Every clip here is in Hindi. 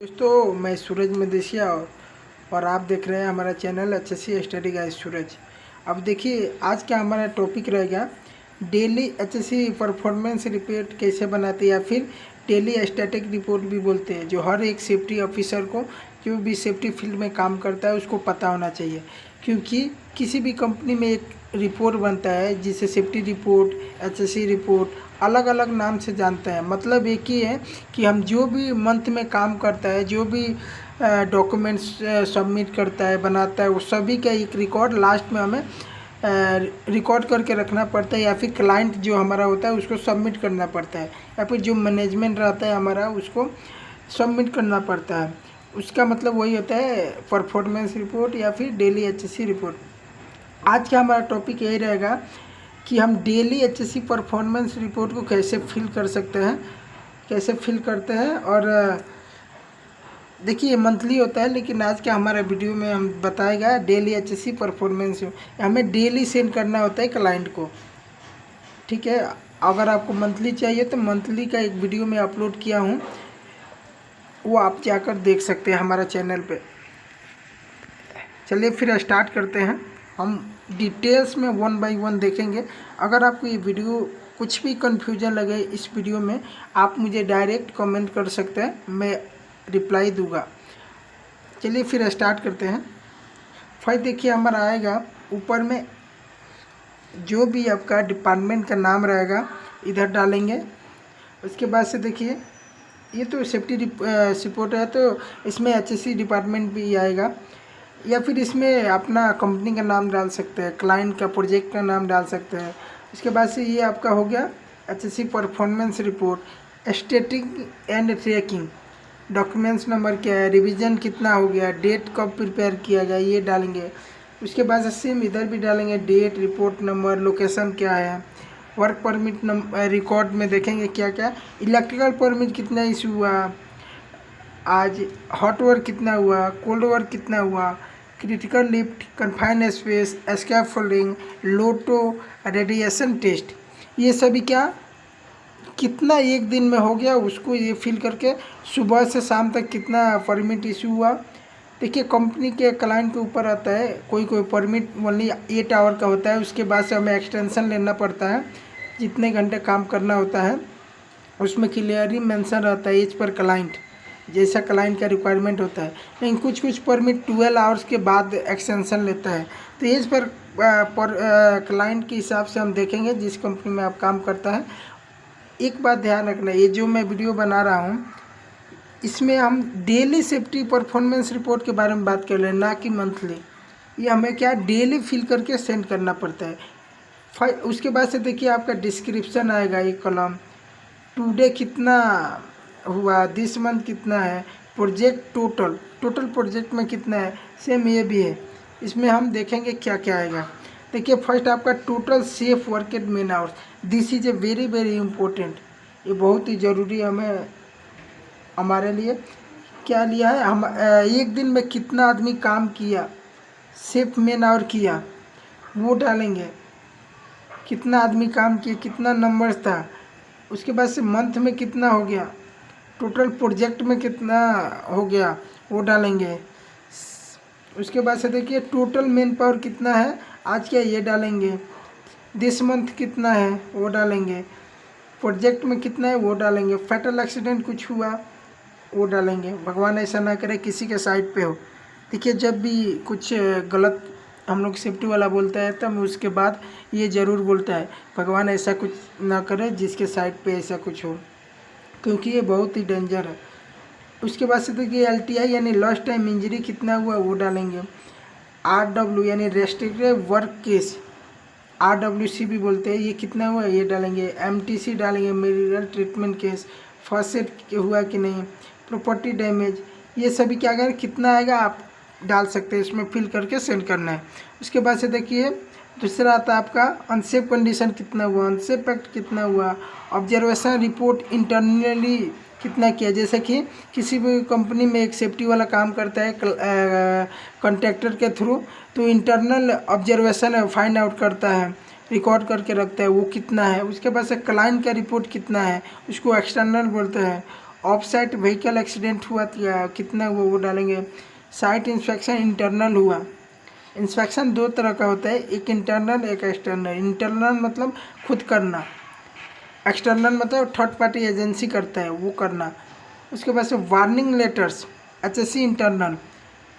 दोस्तों मैं सूरज मदेशिया और आप देख रहे हैं हमारा चैनल एचएससी स्टडी गाइड सूरज। अब देखिए आज का हमारा टॉपिक रहेगा डेली एचएससी परफॉर्मेंस रिपोर्ट कैसे बनाते हैं या फिर डेली स्टैटिक रिपोर्ट भी बोलते हैं, जो हर एक सेफ्टी ऑफिसर को जो भी सेफ्टी फील्ड में काम करता है उसको पता होना चाहिए। क्योंकि किसी भी कंपनी में एक रिपोर्ट बनता है जिसे सेफ्टी रिपोर्ट, एचएससी रिपोर्ट अलग अलग नाम से जानते हैं। मतलब एक ही है कि हम जो भी मंथ में काम करता है, जो भी डॉक्यूमेंट्स सबमिट करता है, बनाता है, वो सभी का एक रिकॉर्ड लास्ट में हमें रिकॉर्ड करके रखना पड़ता है, या फिर क्लाइंट जो हमारा होता है उसको सबमिट करना पड़ता है, या फिर जो मैनेजमेंट रहता है हमारा उसको सबमिट करना पड़ता है। उसका मतलब वही होता है परफॉर्मेंस रिपोर्ट या फिर डेली एचएससी रिपोर्ट। आज का हमारा टॉपिक यही रहेगा कि हम डेली एचएससी परफॉर्मेंस रिपोर्ट को कैसे फिल कर सकते हैं, कैसे फिल करते हैं। और देखिए मंथली होता है, लेकिन आज का हमारा वीडियो में हम बताएगा डेली एचएससी परफॉर्मेंस हमें डेली सेंड करना होता है क्लाइंट को। ठीक है, अगर आपको मंथली चाहिए तो मंथली का एक वीडियो में अपलोड किया हूँ, वो आप जाकर देख सकते हैं हमारा चैनल पे। चलिए फिर स्टार्ट करते हैं। हम डिटेल्स में 1 बाय 1 देखेंगे। अगर आपको ये वीडियो कुछ भी कन्फ्यूजन लगे इस वीडियो में, आप मुझे डायरेक्ट कमेंट कर सकते हैं, मैं रिप्लाई दूंगा। चलिए फिर स्टार्ट करते हैं। फिर देखिए हमारा आएगा ऊपर में जो भी आपका डिपार्टमेंट का नाम रहेगा इधर डालेंगे। उसके बाद से देखिए ये तो सेफ्टी रिपोर्ट है, तो इसमें एचएससी डिपार्टमेंट भी आएगा, या फिर इसमें अपना कंपनी का नाम डाल सकते हैं, क्लाइंट का, प्रोजेक्ट का नाम डाल सकते हैं। उसके बाद से ये आपका हो गया HSC performance report. Stating and tracking, documents number क्या है, रिवीजन कितना हो गया, डेट कब प्रिपेयर किया गया, ये डालेंगे। उसके बाद से सेम इधर भी डालेंगे डेट, रिपोर्ट नंबर, लोकेशन क्या है, वर्क परमिट नंबर, रिकॉर्ड में देखेंगे क्या क्या, इलेक्ट्रिकल परमिट कितना इशू हुआ आज, हॉट वर्क कितना हुआ, कोल्ड वर्क कितना हुआ, critical lift, confined space, scaffolding, LOTO, radiation test, ये सभी क्या कितना एक दिन में हो गया उसको ये फिल करके सुबह से शाम तक कितना परमिट इशू हुआ। देखिए कंपनी के क्लाइंट के ऊपर आता है, कोई कोई परमिट ओनली 8 आवर का होता है, उसके बाद से हमें एक्सटेंशन लेना पड़ता है, जितने घंटे काम करना होता है उसमें क्लियरली मेंशन रहता है एज पर क्लाइंट, जैसा क्लाइंट का रिक्वायरमेंट होता है। लेकिन कुछ कुछ परमिट 12 आवर्स के बाद एक्सटेंशन लेता है, तो एज पर क्लाइंट के हिसाब से हम देखेंगे जिस कंपनी में आप काम करता है। एक बात ध्यान रखना, ये जो मैं वीडियो बना रहा हूँ इसमें हम डेली सेफ्टी परफॉर्मेंस रिपोर्ट के बारे में बात कर रहे हैं, ना कि मंथली। ये हमें क्या डेली फिल करके सेंड करना पड़ता है। उसके बाद से देखिए आपका डिस्क्रिप्शन आएगा, एक कॉलम, टुडे कितना हुआ, दिस मंथ कितना है, प्रोजेक्ट टोटल प्रोजेक्ट में कितना है, सेम ये भी है। इसमें हम देखेंगे क्या क्या आएगा। देखिए फर्स्ट आपका total safe work at man hours, this is a very very important, ये बहुत ही ज़रूरी हमें हमारे लिए। क्या लिया है हम, एक दिन में कितना आदमी काम किया, सेफ मैन आवर किया, वो डालेंगे, कितना आदमी काम किया, कितना नंबर था। उसके बाद से मंथ में कितना हो गया, टोटल प्रोजेक्ट में कितना हो गया, वो डालेंगे। उसके बाद से देखिए टोटल मैन पावर कितना है आज क्या, ये डालेंगे। दिस मंथ कितना है वो डालेंगे, प्रोजेक्ट में कितना है वो डालेंगे। फैटल एक्सीडेंट कुछ हुआ वो डालेंगे, भगवान ऐसा ना करे किसी के साइड पे हो। देखिए जब भी कुछ गलत हम लोग सेफ्टी वाला बोलता है तब उसके बाद ये ज़रूर बोलता है भगवान ऐसा कुछ ना करे जिसके साइड पे ऐसा कुछ हो, क्योंकि ये बहुत ही डेंजर है। उसके बाद से देखिए LTI यानी लॉस्ट टाइम इंजरी कितना हुआ वो डालेंगे। RW यानी रेस्ट्रिक्टेड वर्क केस, RWC भी बोलते हैं, ये कितना हुआ ये डालेंगे। MTC डालेंगे, medical treatment case, first aid हुआ कि नहीं, प्रॉपर्टी डैमेज, ये सभी क्या अगर कितना आएगा आप डाल सकते हैं, इसमें फिल करके सेंड करना है। उसके बाद से देखिए दूसरा आता है आपका अनसेफ कंडीशन कितना हुआ, अनसेफ एक्ट कितना हुआ, ऑब्जर्वेशन रिपोर्ट इंटरनली कितना किया। जैसे कि किसी भी कंपनी में एक सेफ्टी वाला काम करता है कॉन्ट्रैक्टर के थ्रू, तो इंटरनल ऑब्जर्वेशन फाइंड आउट करता है, रिकॉर्ड करके रखता है, वो कितना है। उसके बाद से क्लाइंट का रिपोर्ट कितना है, उसको एक्सटर्नल बोलते हैं। ऑफ साइट व्हीकल एक्सीडेंट हुआ तो कितना हुआ वो डालेंगे। साइट इंस्पेक्शन इंटरनल हुआ। इंस्पेक्शन दो तरह का होता है, एक इंटरनल एक एक्सटर्नल। इंटरनल मतलब खुद करना, एक्सटर्नल मतलब थर्ड पार्टी एजेंसी करता है वो करना। उसके बाद से वार्निंग लेटर्स एचएससी इंटरनल।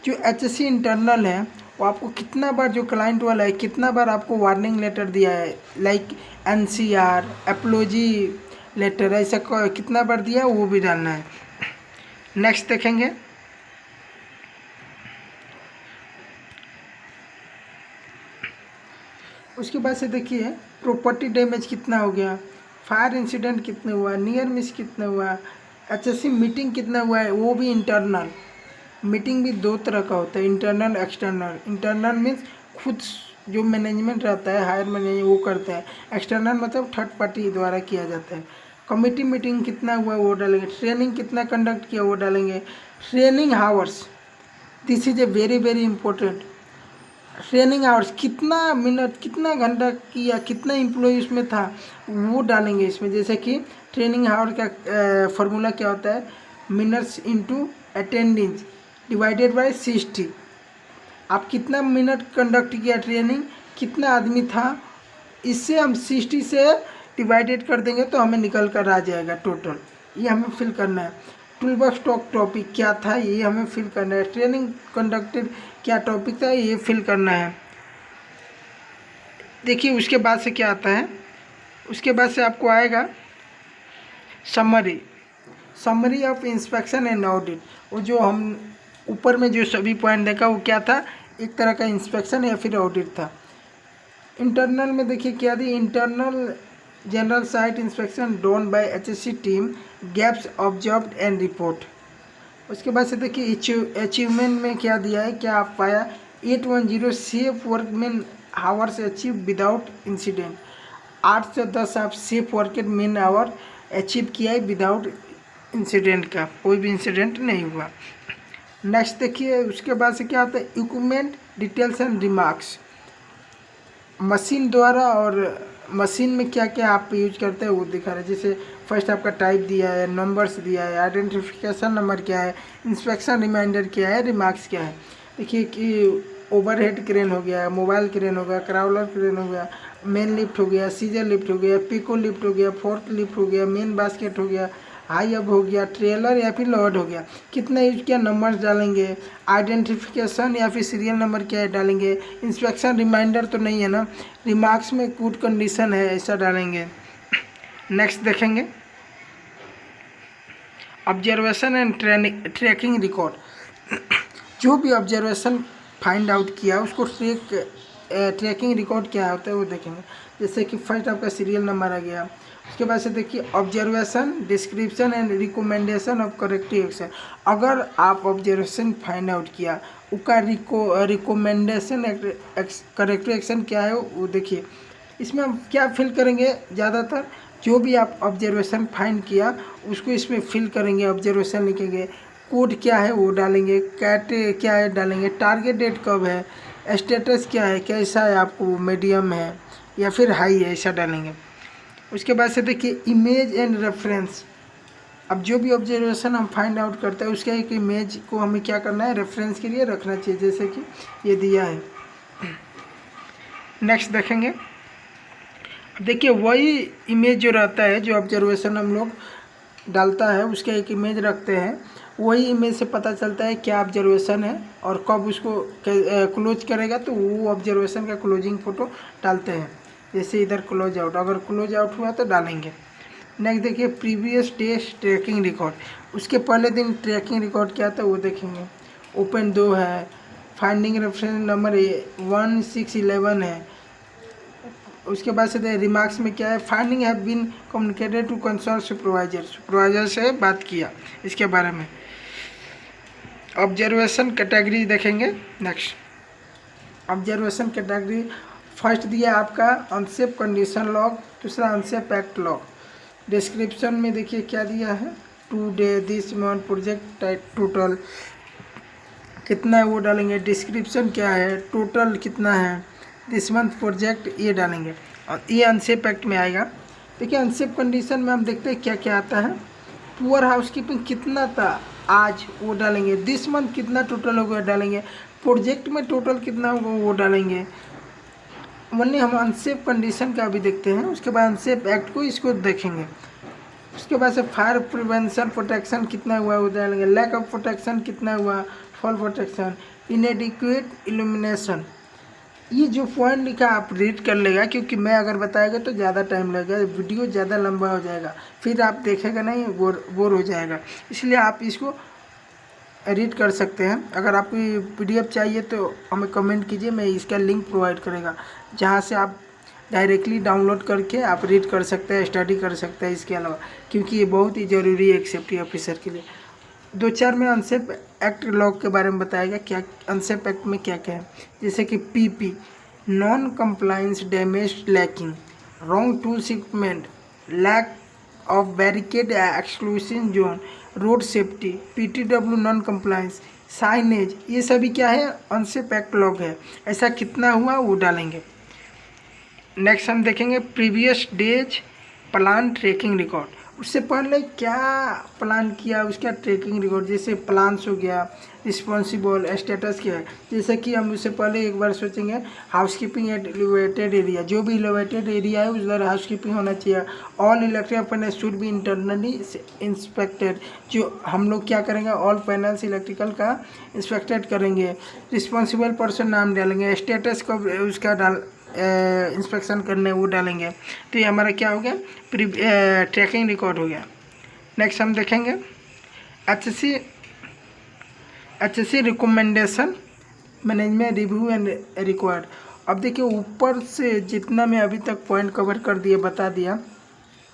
जो एचएससी इंटरनल है वो आपको कितना बार, जो क्लाइंट वाला है कितना बार आपको वार्निंग लेटर दिया है, लाइक एनसीआर एपोलॉजी लेटर, ऐसा कितना बार दिया है वो भी डालना है। नेक्स्ट देखेंगे, उसके बाद से देखिए प्रॉपर्टी डैमेज कितना हो गया, फायर इंसिडेंट कितना हुआ, नियर मिस कितना हुआ, एचएससी मीटिंग कितना हुआ है वो भी इंटरनल। मीटिंग भी दो तरह का होता है, इंटरनल एक्सटर्नल। इंटरनल मीन्स खुद जो मैनेजमेंट रहता है हायर मैनेजर वो करता है, एक्सटर्नल मतलब थर्ड पार्टी द्वारा किया जाता है। कमेटी मीटिंग कितना हुआ वो डालेंगे, ट्रेनिंग कितना कंडक्ट किया वो डालेंगे। Training hours, this is a very very important. Training hours कितना मिनट कितना घंटा किया, कितना एम्प्लॉय उसमें था वो डालेंगे इसमें। जैसे कि ट्रेनिंग आवर का फॉर्मूला क्या होता है, minutes into attendance divided by 60। आप कितना मिनट कंडक्ट किया ट्रेनिंग, कितना आदमी था, इससे हम 60 से डिवाइडेड कर देंगे तो हमें निकल कर आ जाएगा टोटल। ये हमें फिल करना है। टूलबॉक्स टॉपिक क्या था ये हमें फिल करना है। ट्रेनिंग कंडक्टेड क्या टॉपिक था ये फिल करना है। देखिए उसके बाद से क्या आता है, उसके बाद से आपको आएगा summary, summary of inspection and audit. वो जो हम ऊपर में जो सभी पॉइंट देखा वो क्या था, एक तरह का इंस्पेक्शन या फिर ऑडिट था। इंटरनल में देखिए क्या दी, internal general site inspection done by HSC team, gaps observed and report. उसके बाद से देखिए अचीवमेंट में क्या दिया है, क्या आप पाया, 810 safe workman hours achieve without incident. 8 से 10 आप safe work man hour achieve किया है विदाउट इंसिडेंट का, कोई भी इंसिडेंट नहीं हुआ। नेक्स्ट देखिए उसके बाद से क्या होता है, equipment details and remarks. Machine द्वारा और मशीन में क्या क्या आप यूज करते हैं वो दिखा रहे हैं। जैसे फर्स्ट आपका टाइप दिया है, नंबर्स दिया है, आइडेंटिफिकेशन नंबर क्या है, इंस्पेक्शन रिमाइंडर क्या है, रिमार्क्स क्या है। देखिए कि ओवरहेड क्रेन हो गया, मोबाइल क्रेन हो गया, क्राउलर क्रेन हो गया, मेन लिफ्ट हो गया, सीजर लिफ्ट हो गया, पिको लिफ्ट हो गया, फोर्थ लिफ्ट हो गया, मेन बास्केट हो गया, हाई अब हो गया, ट्रेलर या फिर लोड हो गया। कितना यूज किया, नंबर्स डालेंगे, आइडेंटिफिकेशन या फिर सीरियल नंबर क्या है डालेंगे, इंस्पेक्शन रिमाइंडर तो नहीं है ना, रिमार्क्स में गुड कंडीशन है ऐसा डालेंगे। नेक्स्ट देखेंगे ऑब्जर्वेशन एंड ट्रैकिंग रिकॉर्ड। जो भी ऑब्जर्वेशन फाइंड आउट किया उसको ट्रैकिंग रिकॉर्ड क्या होता है वो देखेंगे। जैसे कि फर्स्ट आपका सीरियल नंबर आ गया, उसके बाद से देखिए observation, description and recommendation of corrective action. अगर आप ऑब्जर्वेशन फाइंड आउट किया उसका रिकमेंडेशन करेक्टिव एक्शन क्या है वो देखिए। इसमें हम क्या फिल करेंगे, ज़्यादातर जो भी आप ऑब्जर्वेशन फाइंड किया उसको इसमें फिल करेंगे, ऑब्जर्वेशन लिखेंगे, कोड क्या है वो डालेंगे, कैट क्या है डालेंगे, टारगेट डेट कब है, स्टेटस क्या है, कैसा है आपको, मीडियम है या फिर हाई है, ऐसा डालेंगे। उसके बाद से देखिए इमेज एंड रेफरेंस। अब जो भी ऑब्जर्वेशन हम फाइंड आउट करते हैं उसका एक इमेज को हमें क्या करना है, रेफरेंस के लिए रखना चाहिए, जैसे कि ये दिया है। नेक्स्ट देखेंगे, अब देखिए वही इमेज जो रहता है, जो ऑब्जर्वेशन हम लोग डालता है उसका एक इमेज रखते हैं, वही इमेज से पता चलता है क्या ऑब्जर्वेशन है और कब उसको क्लोज करेगा, तो वो ऑब्जर्वेशन का क्लोजिंग फ़ोटो डालते हैं। जैसे इधर क्लोज आउट, अगर क्लोज आउट हुआ तो डालेंगे। नेक्स्ट देखिए प्रीवियस डेज ट्रैकिंग रिकॉर्ड, उसके पहले दिन ट्रैकिंग रिकॉर्ड क्या था वो देखेंगे। ओपन 2 है, फाइंडिंग रेफरेंस नंबर 1611 है। उसके बाद से रिमार्क्स में क्या है, finding have been communicated to concern supervisor, supervisor से बात किया इसके बारे में। ऑब्जर्वेशन कैटेगरी देखेंगे। नेक्स्ट ऑब्जर्वेशन कैटेगरी, फर्स्ट दिया आपका अनसेफ कंडीशन लॉग, दूसरा अनसेफ एक्ट लॉग। डिस्क्रिप्शन में देखिए क्या दिया है, 2 day this month project total कितना है वो डालेंगे, डिस्क्रिप्शन क्या है, टोटल कितना है, दिस मंथ प्रोजेक्ट ये डालेंगे और ये अनसेफ एक्ट में आएगा। देखिए अनसेफ कंडीशन में हम देखते हैं क्या क्या आता है। पुअर हाउसकीपिंग कितना था आज वो डालेंगे, दिस मंथ कितना टोटल होगा डालेंगे, प्रोजेक्ट में टोटल कितना होगा वो डालेंगे। वरना हम अनसेफ कंडीशन का भी देखते हैं, उसके बाद अनसेफ एक्ट को इसको देखेंगे। उसके बाद से फायर प्रिवेंशन प्रोटेक्शन कितना हुआ वो डालेंगे, लैक ऑफ प्रोटेक्शन कितना हुआ, फॉल प्रोटेक्शन, इनएडिक्वेट इल्यूमिनेशन। ये जो पॉइंट लिखा आप रीड कर लेगा, क्योंकि मैं अगर बताएगा तो ज़्यादा टाइम लगेगा, वीडियो ज़्यादा लंबा हो जाएगा, फिर आप देखेगा नहीं, बोर हो जाएगा। इसलिए आप इसको रीड कर सकते हैं। अगर आपको ये PDF चाहिए तो हमें कमेंट कीजिए, मैं इसका लिंक प्रोवाइड करेगा, जहाँ से आप डायरेक्टली डाउनलोड करके आप रीड कर सकते हैं, स्टडी कर सकते हैं इसके अलावा, क्योंकि ये बहुत ही ज़रूरी है एक सेफ्टी ऑफिसर के लिए। 2-4 में अनसेफ एक्ट लॉ के बारे में बताएगा, क्या अनसेफ एक्ट में क्या क्या है। जैसे कि PP non compliance, damage, lacking, wrong tool shipment, lack of barricade exclusive zone, road safety, PTW non compliance, signage, ये सभी क्या है अनसेफ एक्ट लॉ है। ऐसा कितना हुआ वो डालेंगे। नेक्स्ट हम देखेंगे previous days plan tracking record, उससे पहले क्या प्लान किया उसका ट्रैकिंग रिकॉर्ड। जैसे प्लान्स हो गया, रिस्पॉन्सिबल, स्टेटस क्या है। जैसे कि हम उससे पहले एक बार सोचेंगे हाउसकीपिंग एट एलिवेटेड एरिया, जो भी एलिवेटेड एरिया है उधर हाउसकीपिंग होना चाहिए। All electrical panel should be internally inspected, जो हम लोग क्या करेंगे ऑल पैनल्स इलेक्ट्रिकल का इंस्पेक्टेड करेंगे। रिस्पॉन्सिबल पर्सन नाम डालेंगे, स्टेटस को उसका डाल इंस्पेक्शन करने वो डालेंगे। तो ये हमारा क्या हो गया ट्रैकिंग रिकॉर्ड हो गया। नेक्स्ट हम देखेंगे HSC recommendation management review and required. अब देखिए ऊपर से जितना मैं अभी तक पॉइंट कवर कर दिया बता दिया,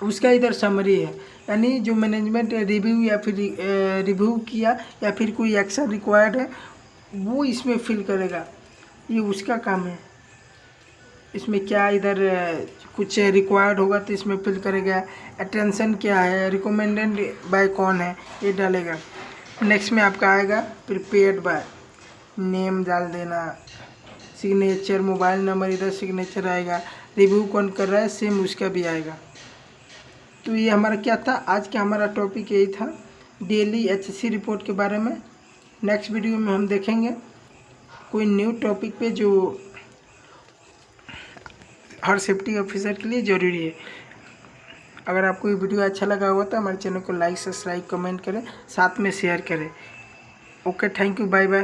उसका इधर समरी है, यानी जो मैनेजमेंट रिव्यू या फिर रिव्यू किया या फिर कोई एक्शन रिक्वायर्ड है वो इसमें फिल करेगा, ये उसका काम है। इसमें क्या इधर कुछ रिक्वायर्ड होगा तो इसमें फिल करेगा, अटेंशन क्या है, रिकमेंडेड बाय कौन है ये डालेगा। नेक्स्ट में आपका आएगा प्रिपेयर्ड बाय, नेम डाल देना, सिग्नेचर, मोबाइल नंबर इधर सिग्नेचर आएगा, रिव्यू कौन कर रहा है सेम उसका भी आएगा। तो ये हमारा क्या था आज का हमारा टॉपिक यही था डेली HSC रिपोर्ट के बारे में। नेक्स्ट वीडियो में हम देखेंगे कोई न्यू टॉपिक पे जो हर सेफ्टी ऑफिसर के लिए ज़रूरी है। अगर आपको ये वीडियो अच्छा लगा होगा तो हमारे चैनल को लाइक, सब्सक्राइब, कमेंट करें, साथ में शेयर करें। Okay, thank you, bye bye.